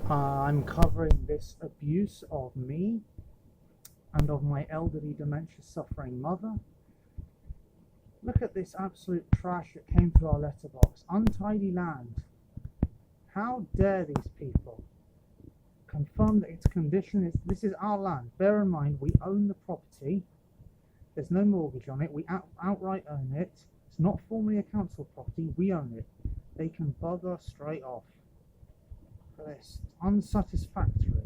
I'm covering this abuse of me and of my elderly dementia suffering mother. Look at this absolute trash that came through our letterbox. Untidy land. How dare these people confirm that its condition is... This is our land. Bear in mind, we own the property. There's no mortgage on it. We outright own it. It's not formally a council property. We own it. They can bugger straight off. This unsatisfactory,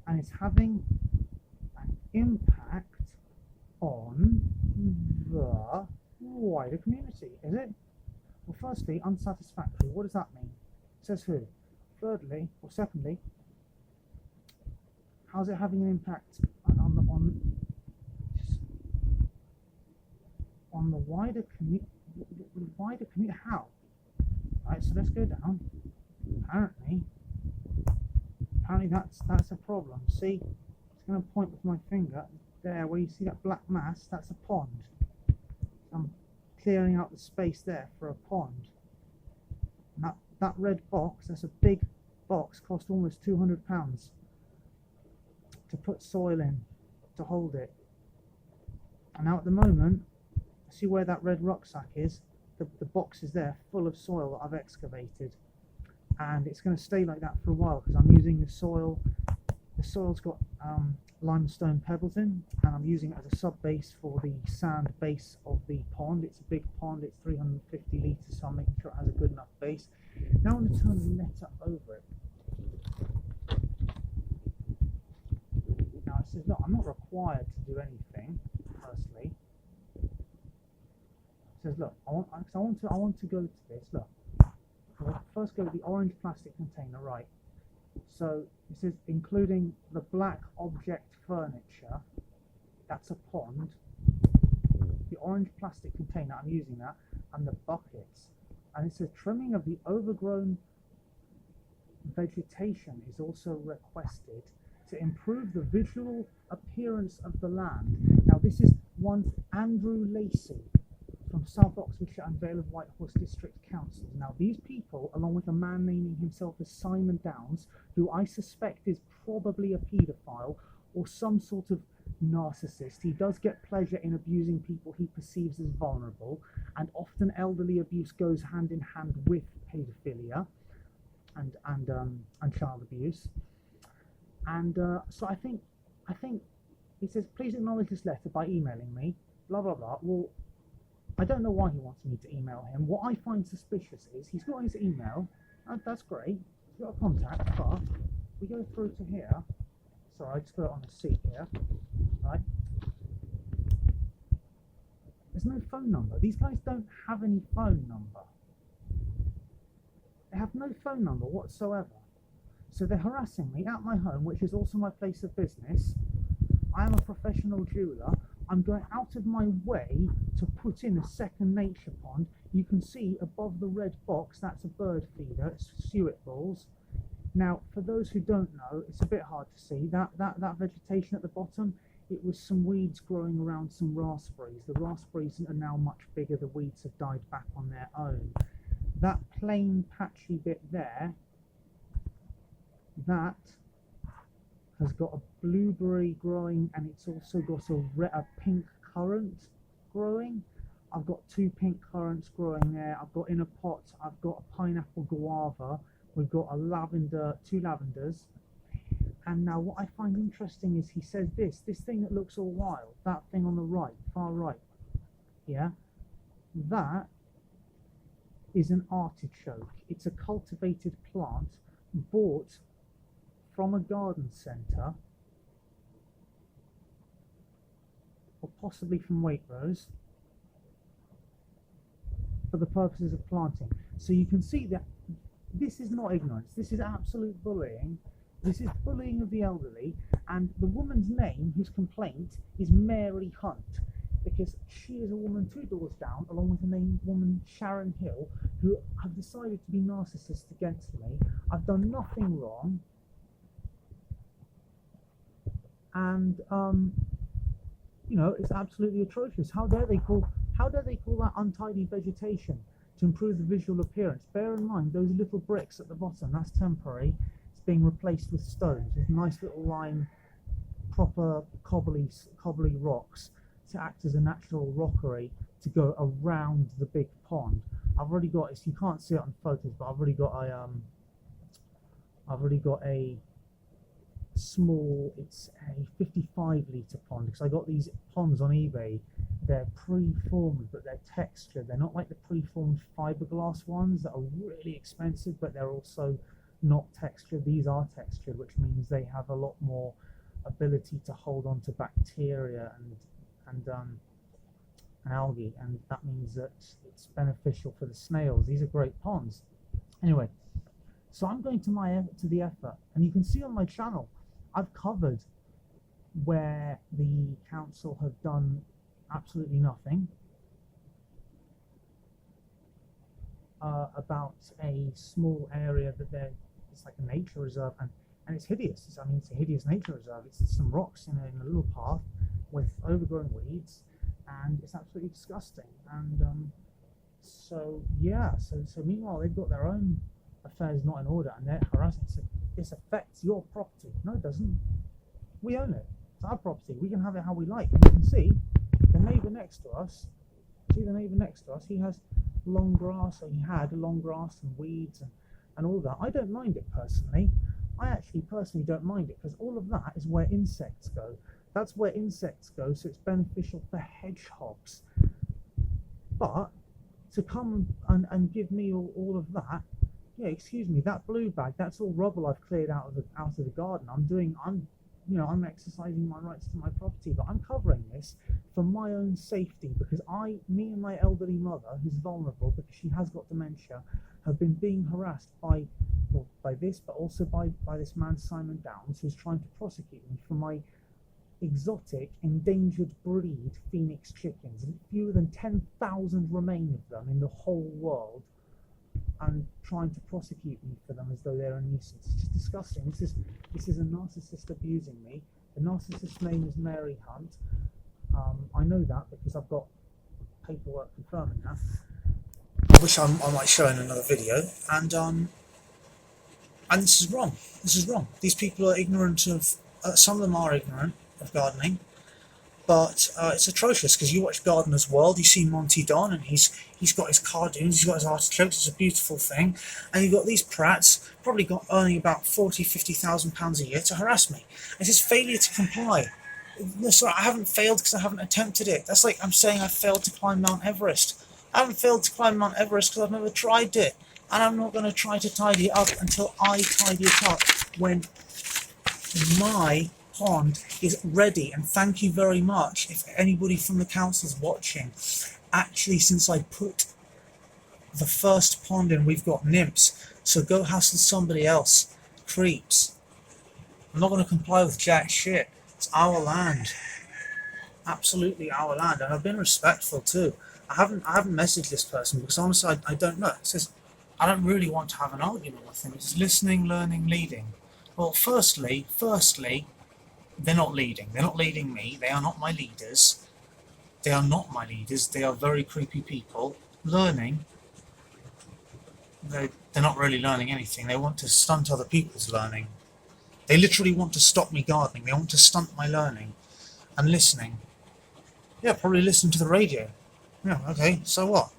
and it's having an impact on the wider community, is it? Well, firstly, unsatisfactory. What does that mean? It says who? Thirdly, or secondly, how's it having an impact on the wider community? Wider community? How? Right. So let's go down. Apparently that's a problem. See, it's going to point with my finger there where you see that black mass. That's a pond. I'm clearing out the space there for a pond. And that red box, that's a big box, cost almost £200 to put soil in to hold it. And now at the moment, see where that red rucksack is? The box is there full of soil that I've excavated. And it's going to stay like that for a while because I'm using the soil. The soil's got limestone pebbles in, and I'm using it as a sub base for the sand base of the pond. It's a big pond, it's 350 litres, so I'm making sure it has a good enough base. Now I'm going to turn the letter over it. Now it says, look, I'm not required to do anything, firstly. It says, look, I want to go to this, look. We'll first go to the orange plastic container, right? So it says including the black object furniture, that's a pond. The orange plastic container, I'm using that, and the buckets. And it says trimming of the overgrown vegetation is also requested to improve the visual appearance of the land. Now this is one Andrew Lacey from South Oxfordshire and Vale of Whitehorse District Council. Now these people, along with a man naming himself as Simon Downs, who I suspect is probably a paedophile or some sort of narcissist. He does get pleasure in abusing people he perceives as vulnerable, and often elderly abuse goes hand in hand with paedophilia and child abuse. And so I think he says, please acknowledge this letter by emailing me, blah blah blah. Well, I don't know why he wants me to email him. What I find suspicious is he's got his email. That's great. He's got a contact, but we go through to here. Sorry, I just put it on the seat here. Right. There's no phone number. These guys don't have any phone number. They have no phone number whatsoever. So they're harassing me at my home, which is also my place of business. I am a professional jeweler. I'm going out of my way to put in a second nature pond. You can see above the red box, that's a bird feeder, it's suet balls. Now, for those who don't know, it's a bit hard to see. That vegetation at the bottom, it was some weeds growing around some raspberries. The raspberries are now much bigger, the weeds have died back on their own. That plain patchy bit there, that has got a blueberry growing, and it's also got a pink currant growing. I've got 2 pink currants growing there. I've got in a pot, I've got a pineapple guava. We've got a lavender, 2 lavenders. And now what I find interesting is he says this thing that looks all wild, that thing on the right, far right, yeah, that is an artichoke. It's a cultivated plant bought from a garden centre, or possibly from Waitrose, for the purposes of planting. So you can see that this is not ignorance, this is absolute bullying. This is bullying of the elderly, and the woman's name, whose complaint, is Mary Hunt, because she is a woman 2 doors down, along with a named woman, Sharon Hill, who have decided to be narcissists against me. I've done nothing wrong. And you know, it's absolutely atrocious. How dare they call that untidy vegetation to improve the visual appearance? Bear in mind those little bricks at the bottom, that's temporary. It's being replaced with stones, with nice little lime, proper cobbly rocks to act as a natural rockery to go around the big pond. I've already got it. You can't see it on photos, but I've already got a small. It's a 55-litre pond because I got these ponds on eBay. They're pre-formed, but they're textured. They're not like the pre-formed fiberglass ones that are really expensive, but they're also not textured. These are textured, which means they have a lot more ability to hold on to bacteria and algae, and that means that it's beneficial for the snails. These are great ponds. Anyway, so I'm going to the effort, and you can see on my channel I've covered where the council have done absolutely nothing about a small area that it's like a nature reserve, and it's hideous. I mean, it's a hideous nature reserve. It's some rocks in a little path with overgrown weeds, and it's absolutely disgusting. And so meanwhile they've got their own affairs not in order, and they're harassing. So this affects your property. No, it doesn't. We own it. It's our property. We can have it how we like. And you can see the neighbour next to us. He has long grass, or he had long grass and weeds and all that. I don't mind it personally. I actually personally don't mind it because all of that is where insects go. That's where insects go, so it's beneficial for hedgehogs. But to come and give me all of that, yeah, excuse me, that blue bag, that's all rubble I've cleared out of the garden. I'm exercising my rights to my property, but I'm covering this for my own safety because me and my elderly mother, who's vulnerable because she has got dementia, have been being harassed by this, but also by this man Simon Downs, who's trying to prosecute me for my exotic endangered breed phoenix chickens, and fewer than 10,000 remain of them in the whole world, and trying to prosecute me for them as though they're a nuisance. It's just disgusting. This is a narcissist abusing me. The narcissist's name is Mary Hunt. I know that because I've got paperwork confirming that, which I might show in another video. And this is wrong. This is wrong. These people are ignorant of. Some of them are ignorant of gardening, but it's atrocious because you watch Gardener's World, you see Monty Don, and he's got his cardoons, he's got his artichokes, it's a beautiful thing, and you've got these prats probably earning about £40,000-50,000 a year to harass me. It's his failure to comply. No, sorry, I haven't failed because I haven't attempted it. That's like I'm saying I failed to climb Mount Everest. I haven't failed to climb Mount Everest because I've never tried it, and I'm not going to try to tidy it up until I tidy it up when my pond is ready. And thank you very much if anybody from the council's watching. Actually, since I put the first pond in, we've got nymphs, so go hassle somebody else. Creeps. I'm not going to comply with jack shit. It's our land, absolutely our land, and I've been respectful too. I haven't messaged this person because honestly I don't know. It says I don't really want to have an argument with him. It's listening, learning, leading. Well, firstly, they're not leading. They're not leading me. They are not my leaders. They are not my leaders. They are very creepy people. Learning. They're not really learning anything. They want to stunt other people's learning. They literally want to stop me gardening. They want to stunt my learning. And listening. Yeah, probably listen to the radio. Yeah, okay, so what?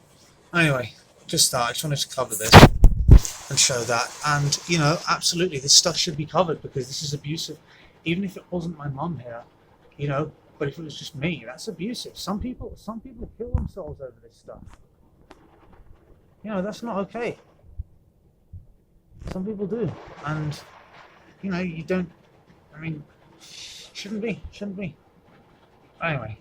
Anyway, just that. I just wanted to cover this and show that. And, absolutely, this stuff should be covered because this is abusive. Even if it wasn't my mum here, but if it was just me, that's abusive. Some people kill themselves over this stuff. That's not okay. Some people do. And, you don't, shouldn't be. Anyway.